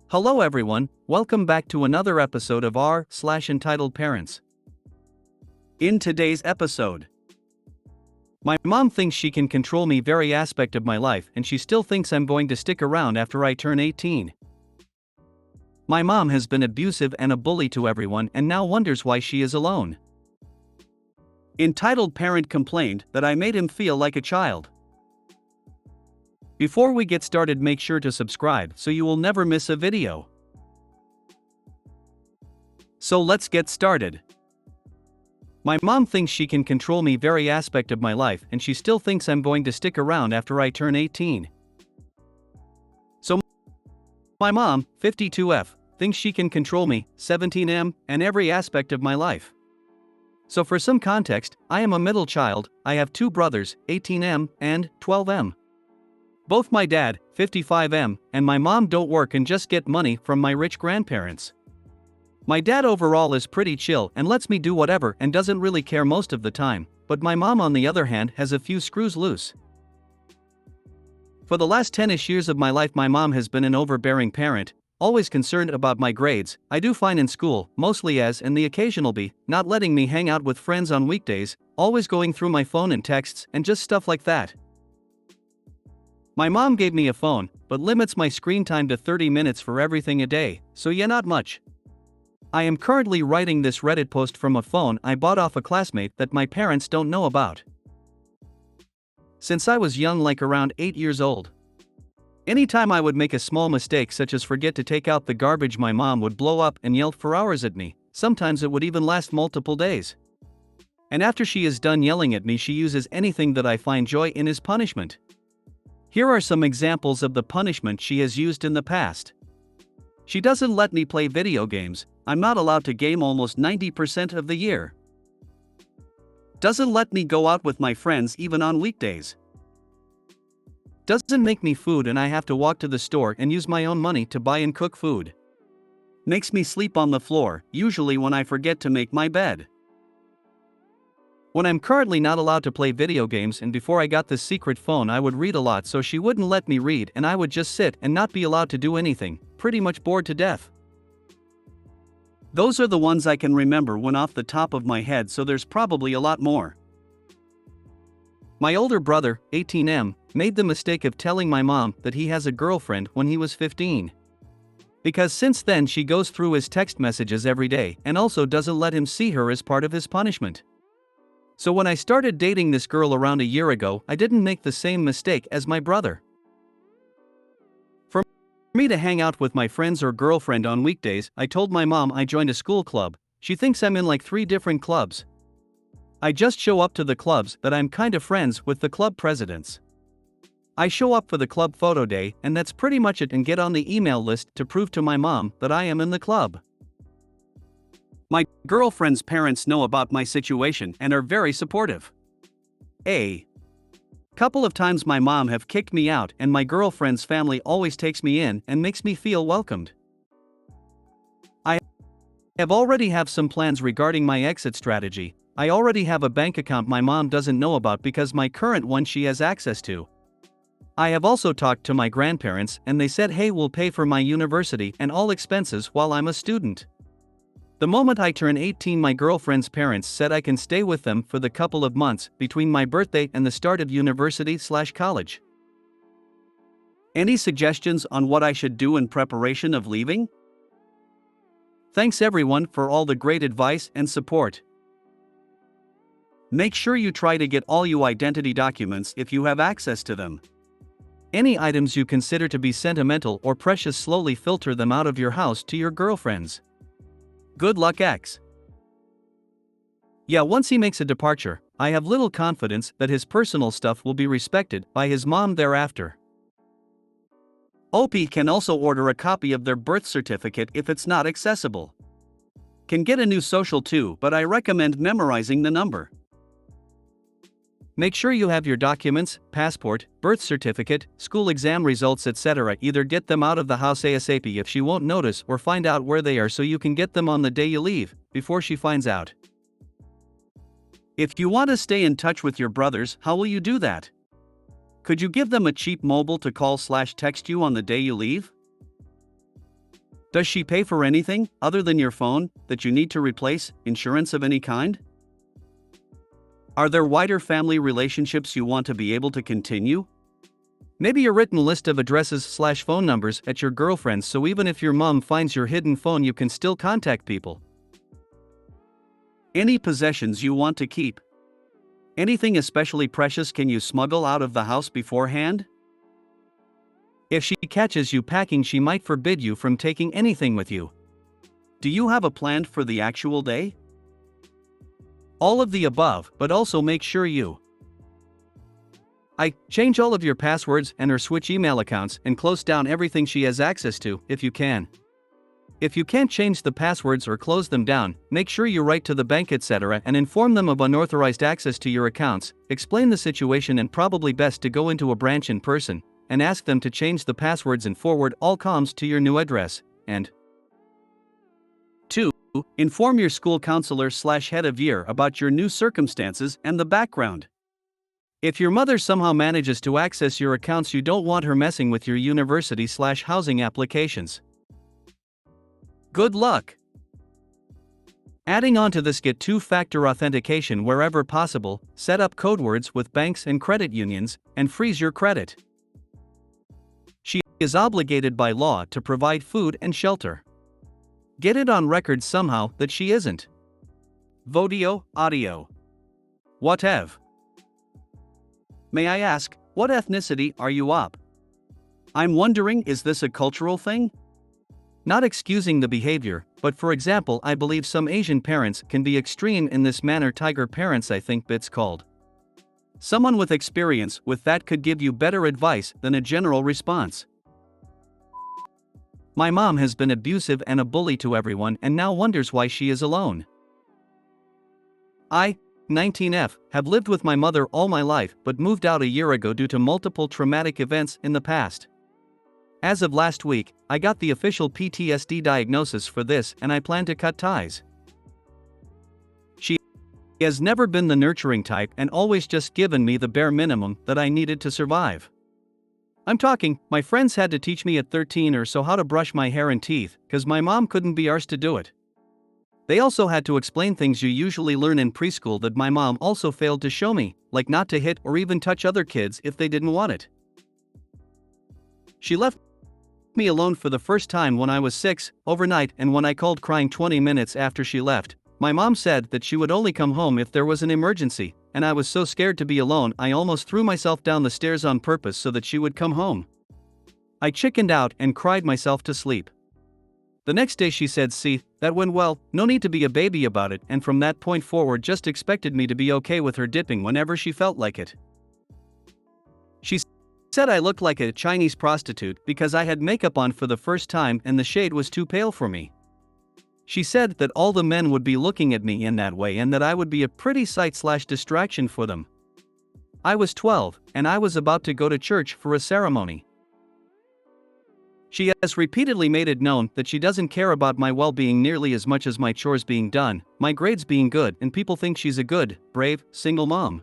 Hello everyone, welcome back to another episode of r/Entitled Parents. In today's episode, my mom thinks she can control me every aspect of my life and she still thinks I'm going to stick around after I turn 18. My mom has been abusive and a bully to everyone and now wonders why she is alone. Entitled parent complained that I made him feel like a child. Before we get started, make sure to subscribe so you will never miss a video. So let's get started. My mom thinks she can control me every aspect of my life and she still thinks I'm going to stick around after I turn 18. So my mom, 52F, thinks she can control me, 17M, and every aspect of my life. So for some context, I am a middle child. I have two brothers, 18M and 12M. Both my dad, 55M, and my mom don't work and just get money from my rich grandparents. My dad overall is pretty chill and lets me do whatever and doesn't really care most of the time, but my mom on the other hand has a few screws loose. For the last 10ish years of my life my mom has been an overbearing parent, always concerned about my grades. I do fine in school, mostly A's and the occasional B, not letting me hang out with friends on weekdays, always going through my phone and texts and just stuff like that. My mom gave me a phone, but limits my screen time to 30 minutes for everything a day, so yeah, not much. I am currently writing this Reddit post from a phone I bought off a classmate that my parents don't know about. Since I was young, like around 8 years old. Anytime I would make a small mistake such as forget to take out the garbage, my mom would blow up and yell for hours at me, sometimes it would even last multiple days. And after she is done yelling at me, she uses anything that I find joy in as punishment. Here are some examples of the punishment she has used in the past. She doesn't let me play video games. I'm not allowed to game almost 90% of the year. Doesn't let me go out with my friends even on weekdays. Doesn't make me food and I have to walk to the store and use my own money to buy and cook food. Makes me sleep on the floor, usually when I forget to make my bed. When I'm currently not allowed to play video games, and before I got this secret phone I would read a lot, so she wouldn't let me read and I would just sit and not be allowed to do anything, pretty much bored to death. Those are the ones I can remember when off the top of my head, so there's probably a lot more. My older brother, 18M, made the mistake of telling my mom that he has a girlfriend when he was 15. Because since then she goes through his text messages every day and also doesn't let him see her as part of his punishment. So when I started dating this girl around a year ago, I didn't make the same mistake as my brother. For me to hang out with my friends or girlfriend on weekdays, I told my mom I joined a school club. She thinks I'm in like 3 different clubs. I just show up to the clubs that I'm kind of friends with the club presidents. I show up for the club photo day and that's pretty much it, and get on the email list to prove to my mom that I am in the club. My girlfriend's parents know about my situation and are very supportive. A couple of times my mom have kicked me out and my girlfriend's family always takes me in and makes me feel welcomed. I have already have some plans regarding my exit strategy. I already have a bank account my mom doesn't know about because my current one she has access to. I have also talked to my grandparents and they said, hey, we'll pay for my university and all expenses while I'm a student. The moment I turn 18, my girlfriend's parents said I can stay with them for the couple of months between my birthday and the start of university/college. Any suggestions on what I should do in preparation of leaving? Thanks everyone for all the great advice and support. Make sure you try to get all your identity documents if you have access to them. Any items you consider to be sentimental or precious, slowly filter them out of your house to your girlfriends. Good luck, X. Yeah, once he makes a departure, I have little confidence that his personal stuff will be respected by his mom thereafter. OP can also order a copy of their birth certificate if it's not accessible. Can get a new social too, but I recommend memorizing the number. Make sure you have your documents, passport, birth certificate, school exam results, etc. Either get them out of the house ASAP if she won't notice, or find out where they are so you can get them on the day you leave, before she finds out. If you want to stay in touch with your brothers, how will you do that? Could you give them a cheap mobile to call/text you on the day you leave? Does she pay for anything, other than your phone, that you need to replace, insurance of any kind? Are there wider family relationships you want to be able to continue? Maybe a written list of addresses/phone numbers at your girlfriend's so even if your mom finds your hidden phone you can still contact people. Any possessions you want to keep? Anything especially precious can you smuggle out of the house beforehand? If she catches you packing, she might forbid you from taking anything with you. Do you have a plan for the actual day? All of the above, but also make sure you change all of your passwords and or switch email accounts and close down everything she has access to, if you can. If you can't change the passwords or close them down, make sure you write to the bank etc. and inform them of unauthorized access to your accounts, explain the situation and probably best to go into a branch in person, and ask them to change the passwords and forward all comms to your new address, and 2. Inform your school counselor/head of year about your new circumstances and the background. If your mother somehow manages to access your accounts, you don't want her messing with your university/housing applications. Good luck! Adding on to this, get two-factor authentication wherever possible, set up code words with banks and credit unions, and freeze your credit. She is obligated by law to provide food and shelter. Get it on record somehow that she isn't. Vodio, audio. Whatever. May I ask, what ethnicity are you op? I'm wondering, is this a cultural thing? Not excusing the behavior, but for example, I believe some Asian parents can be extreme in this manner. Tiger parents, I think it's called. Someone with experience with that could give you better advice than a general response. My mom has been abusive and a bully to everyone and now wonders why she is alone. I, 19F, have lived with my mother all my life but moved out a year ago due to multiple traumatic events in the past. As of last week, I got the official PTSD diagnosis for this and I plan to cut ties. She has never been the nurturing type and always just given me the bare minimum that I needed to survive. I'm talking, my friends had to teach me at 13 or so how to brush my hair and teeth, cause my mom couldn't be arsed to do it. They also had to explain things you usually learn in preschool that my mom also failed to show me, like not to hit or even touch other kids if they didn't want it. She left me alone for the first time when I was 6, overnight, and when I called crying 20 minutes after she left, my mom said that she would only come home if there was an emergency, and I was so scared to be alone I almost threw myself down the stairs on purpose so that she would come home. I chickened out and cried myself to sleep. The next day she said, "See, that went well, no need to be a baby about it," and from that point forward just expected me to be okay with her dipping whenever she felt like it. She said I looked like a Chinese prostitute because I had makeup on for the first time and the shade was too pale for me. She said that all the men would be looking at me in that way and that I would be a pretty sight/distraction for them. I was 12, and I was about to go to church for a ceremony. She has repeatedly made it known that she doesn't care about my well-being nearly as much as my chores being done, my grades being good, and people think she's a good, brave, single mom.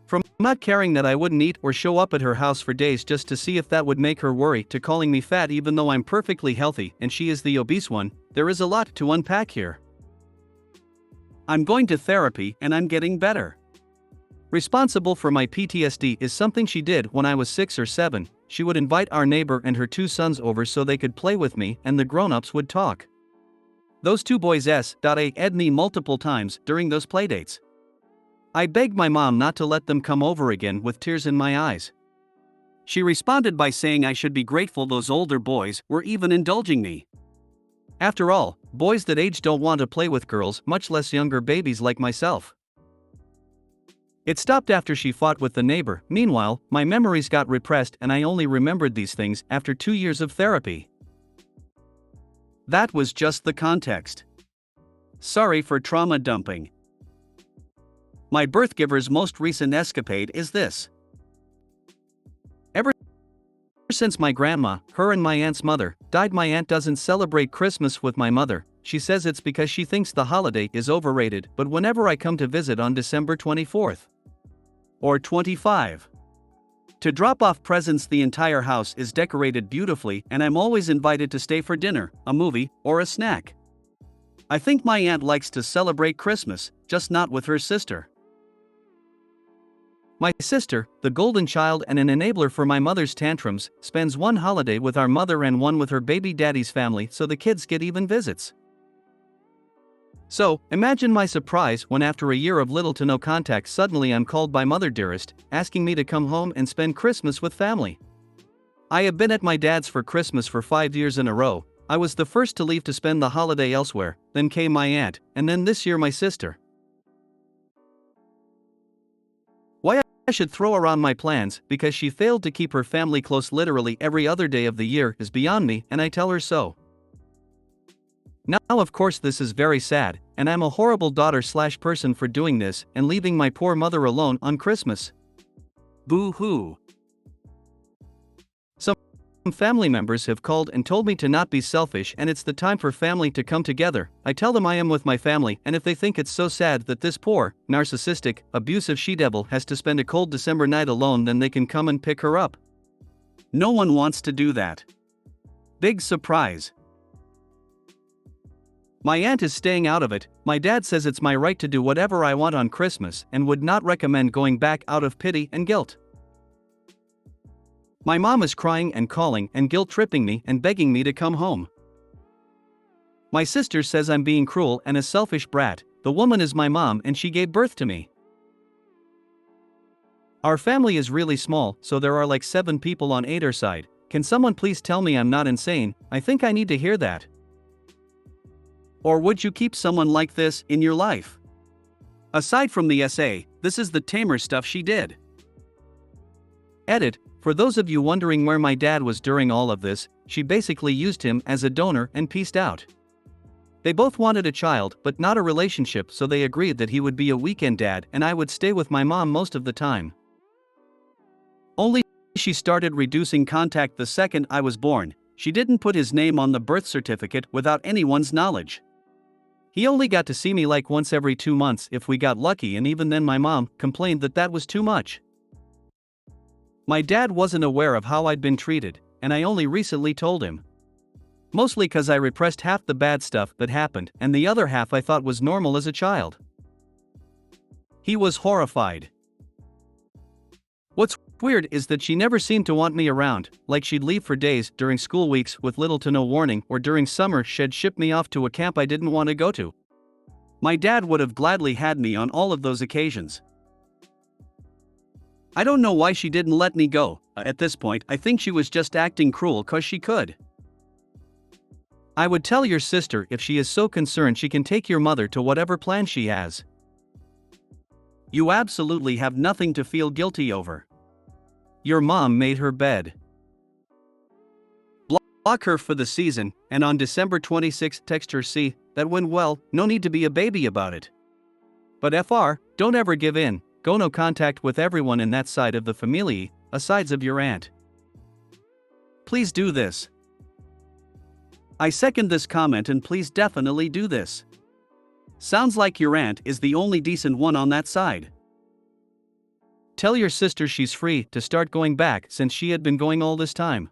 From not caring that I wouldn't eat or show up at her house for days just to see if that would make her worry, to calling me fat even though I'm perfectly healthy and she is the obese one, there is a lot to unpack here. I'm going to therapy and I'm getting better. Responsible for my PTSD is something she did when I was 6 or 7. She would invite our neighbor and her 2 sons over so they could play with me and the grown-ups would talk. Those 2 boys ed me multiple times during those playdates. I begged my mom not to let them come over again with tears in my eyes. She responded by saying I should be grateful those older boys were even indulging me. After all, boys that age don't want to play with girls, much less younger babies like myself. It stopped after she fought with the neighbor. Meanwhile, my memories got repressed and I only remembered these things after 2 years of therapy. That was just the context. Sorry for trauma dumping. My birthgiver's most recent escapade is this. Ever since my grandma, her and my aunt's mother, died, my aunt doesn't celebrate Christmas with my mother. She says it's because she thinks the holiday is overrated, but whenever I come to visit on December 24th or 25, To drop off presents, the entire house is decorated beautifully, and I'm always invited to stay for dinner, a movie, or a snack. I think my aunt likes to celebrate Christmas, just not with her sister. My sister, the golden child and an enabler for my mother's tantrums, spends one holiday with our mother and one with her baby daddy's family, so the kids get even visits. So, imagine my surprise when after a year of little to no contact suddenly I'm called by Mother Dearest, asking me to come home and spend Christmas with family. I have been at my dad's for Christmas for 5 years in a row. I was the first to leave to spend the holiday elsewhere, then came my aunt, and then this year my sister. Why I should throw around my plans because she failed to keep her family close literally every other day of the year is beyond me, and I tell her so. Now of course this is very sad, and I'm a horrible daughter/person for doing this and leaving my poor mother alone on Christmas. Boo-hoo. Some family members have called and told me to not be selfish and it's the time for family to come together. I tell them I am with my family, and if they think it's so sad that this poor, narcissistic, abusive she-devil has to spend a cold December night alone, then they can come and pick her up. No one wants to do that. Big surprise. My aunt is staying out of it. My dad says it's my right to do whatever I want on Christmas and would not recommend going back out of pity and guilt. My mom is crying and calling and guilt-tripping me and begging me to come home. My sister says I'm being cruel and a selfish brat. The woman is my mom and she gave birth to me. Our family is really small, so there are like 7 people on either side. Can someone please tell me I'm not insane? I think I need to hear that. Or would you keep someone like this in your life? Aside from the essay, this is the tamer stuff she did. Edit: for those of you wondering where my dad was during all of this, she basically used him as a donor and peaced out. They both wanted a child but not a relationship, so they agreed that he would be a weekend dad and I would stay with my mom most of the time. Only she started reducing contact the second I was born. She didn't put his name on the birth certificate without anyone's knowledge. He only got to see me like once every 2 months if we got lucky, and even then my mom complained that that was too much. My dad wasn't aware of how I'd been treated, and I only recently told him. Mostly cause I repressed half the bad stuff that happened and the other half I thought was normal as a child. He was horrified. What's weird is that she never seemed to want me around, like she'd leave for days during school weeks with little to no warning, or during summer she'd ship me off to a camp I didn't want to go to. My dad would have gladly had me on all of those occasions. I don't know why she didn't let me go. At this point, I think she was just acting cruel cause she could. I would tell your sister if she is so concerned she can take your mother to whatever plan she has. You absolutely have nothing to feel guilty over. Your mom made her bed. Block her for the season, and on December 26 text her, see, that went well, no need to be a baby about it. But FR, don't ever give in, go no contact with everyone in that side of the family, asides of your aunt. Please do this. I second this comment, and please definitely do this. Sounds like your aunt is the only decent one on that side. Tell your sister she's free to start going back since she had been going all this time.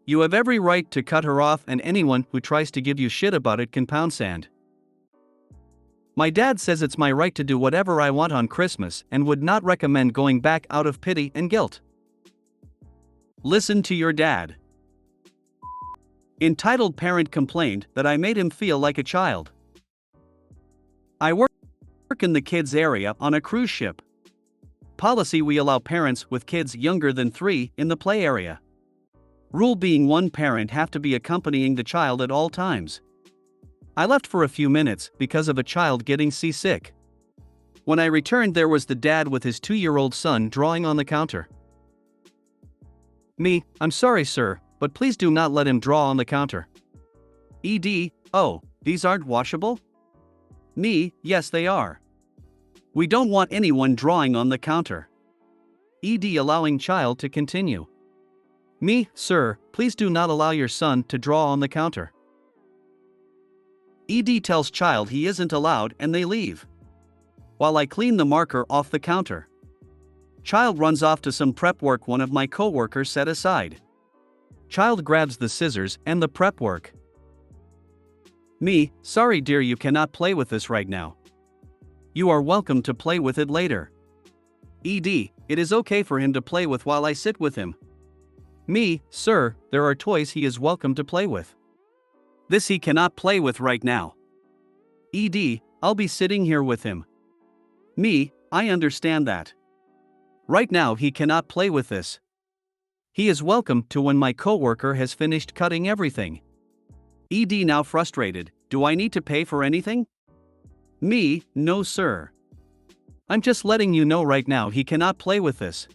You have every right to cut her off, and anyone who tries to give you shit about it can pound sand. My dad says it's my right to do whatever I want on Christmas and would not recommend going back out of pity and guilt. Listen to your dad. Entitled parent complained that I made him feel like a child. I work in the kids area on a cruise ship. Policy: we allow parents with kids younger than 3 in the play area. Rule being one parent have to be accompanying the child at all times. I left for a few minutes because of a child getting seasick. When I returned, there was the dad with his 2-year-old son drawing on the counter. Me: I'm sorry sir, but please do not let him draw on the counter. ED: oh, these aren't washable? Me: yes they are. We don't want anyone drawing on the counter. ED: allowing child to continue. Me: sir, please do not allow your son to draw on the counter. ED tells child he isn't allowed and they leave. While I clean the marker off the counter. Child runs off to some prep work one of my coworkers set aside. Child grabs the scissors and the prep work. Me, sorry dear, you cannot play with this right now. You are welcome to play with it later. It is okay for him to play with while I sit with him. Me, sir, there are toys he is welcome to play with. This he cannot play with right now. I'll be sitting here with him. Me, I understand that. Right now he cannot play with this. He is welcome to when my coworker has finished cutting everything. Now frustrated, do I need to pay for anything? Me, no sir. I'm just letting you know right now he cannot play with this.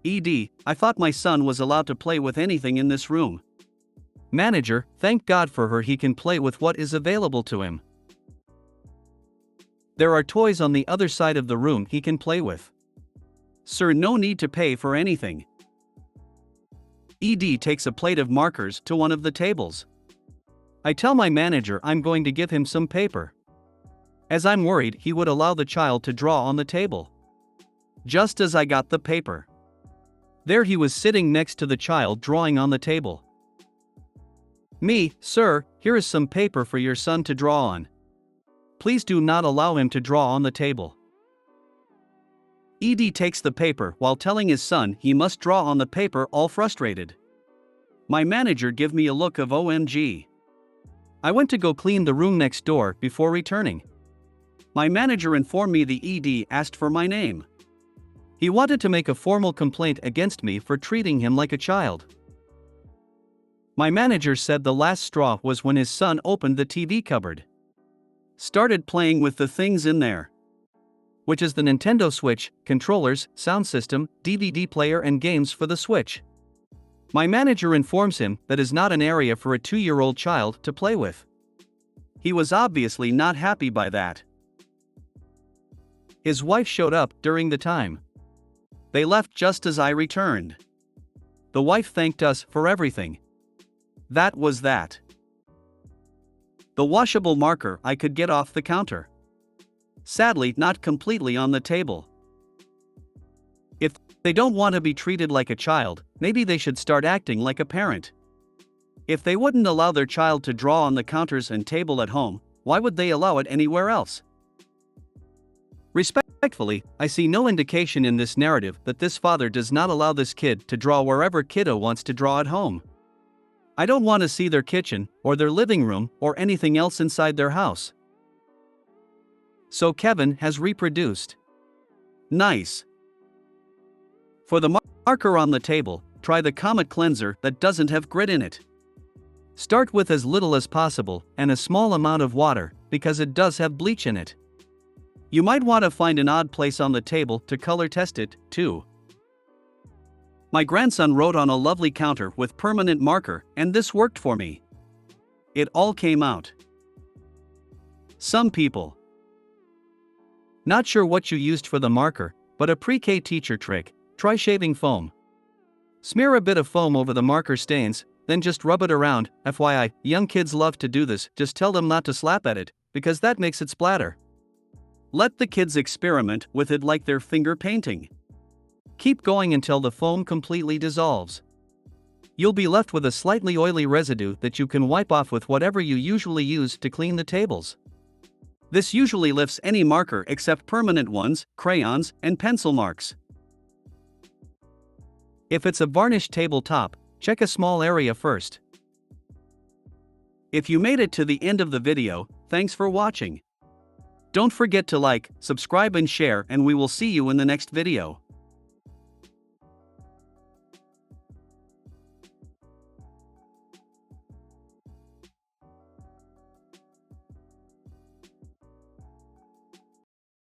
I thought my son was allowed to play with anything in this room. Manager, thank God for her, he can play with what is available to him. There are toys on the other side of the room he can play with. Sir, no need to pay for anything. Takes a plate of markers to one of the tables. I tell my manager I'm going to give him some paper, as I'm worried he would allow the child to draw on the table. Just as I got the paper, there he was sitting next to the child drawing on the table. Me, sir, here is some paper for your son to draw on. Please do not allow him to draw on the table. Takes the paper while telling his son he must draw on the paper, all frustrated. My manager give me a look of OMG. I went to go clean the room next door before returning. My manager informed me the ED asked for my name. He wanted to make a formal complaint against me for treating him like a child. My manager said the last straw was when his son opened the TV cupboard, started playing with the things in there, which is the Nintendo Switch, controllers, sound system, DVD player and games for the Switch. My manager informs him that is not an area for a 2-year-old child to play with. He was obviously not happy by that. His wife showed up during the time. They left just as I returned. The wife thanked us for everything. That was that. The washable marker I could get off the counter. Sadly, not completely on the table. If they don't want to be treated like a child, maybe they should start acting like a parent. If they wouldn't allow their child to draw on the counters and table at home, why would they allow it anywhere else? Respectfully, I see no indication in this narrative that this father does not allow this kid to draw wherever kiddo wants to draw at home. I don't want to see their kitchen, or their living room, or anything else inside their house. So Kevin has reproduced. Nice. For the marker on the table, try the Comet Cleanser that doesn't have grit in it. Start with as little as possible and a small amount of water, because it does have bleach in it. You might want to find an odd place on the table to color test it, too. My grandson wrote on a lovely counter with permanent marker, and this worked for me. It all came out. Some people. Not sure what you used for the marker, but a pre-K teacher trick, try shaving foam. Smear a bit of foam over the marker stains, then just rub it around. FYI, young kids love to do this, just tell them not to slap at it, because that makes it splatter. Let the kids experiment with it like they're finger painting. Keep going until the foam completely dissolves. You'll be left with a slightly oily residue that you can wipe off with whatever you usually use to clean the tables. This usually lifts any marker except permanent ones, crayons, and pencil marks. If it's a varnished tabletop, check a small area first. If you made it to the end of the video, thanks for watching. Don't forget to like, subscribe and share, and we will see you in the next video.